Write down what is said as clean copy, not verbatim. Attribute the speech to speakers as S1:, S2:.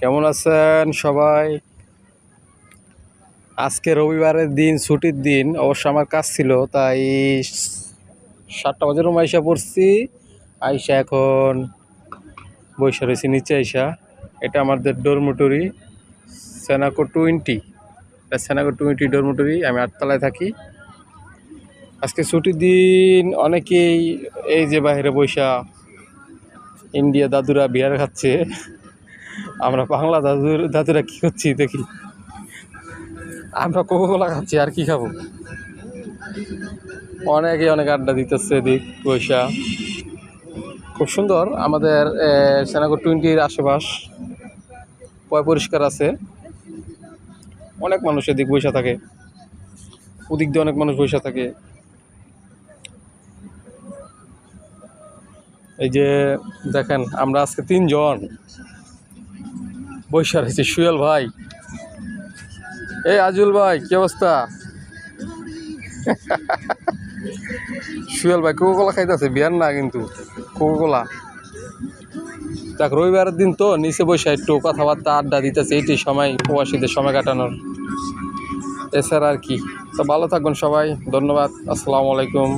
S1: কেমন আছেন সবাই? আজকে রবিবারের দিন, ছুটির দিন। অবশ্য আমার কাজ ছিল, তাই 7টা বাজে রুম আইসা পড়ছি। আইসা এখন বৈশা রয়েছি নিচে আইসা। এটা আমাদের ডরমিটরি, সেনাকো 20। সেনাকো 20 ডরমিটরি। আমি 8তলায় থাকি। আজকে ছুটির দিন। অনেকেই এই যে বাইরে বৈশা ইন্ডিয়া দাদুরা বিয়ার খাচ্ছে, আমরা বাংলা দাদুরা কি করছি দেখি। আমরা কোকোকোলা খাচ্ছি, আর কি খাবো। অনেক আড্ডা দিতেছে এদিক বৈশা। খুব সুন্দর আমাদের সেনাকো 20-র আশেপাশ, পরিষ্কার আছে। অনেক মানুষ এদিক বৈশা থাকে, ওদিক দিয়ে অনেক মানুষ বৈশা থাকে। এই যে দেখেন, আমরা আজকে 3 জন বৈশা রয়েছি। সুয়েল ভাই, এই আজুল ভাই, কি অবস্থা? সুয়েল ভাই কোকোকোলা খাইতেছে, বিয়ার না কিন্তু, কোকোকোলা। দেখ, রবিবারের দিন তো নিচে বসে একটু কথাবার্তা আড্ডা দিতেছে। এইটি সময় প্রবাসীদের সময় কাটানোর, এছাড়া আর কি। তো ভালো থাকবেন সবাই, ধন্যবাদ, আসসালামু আলাইকুম।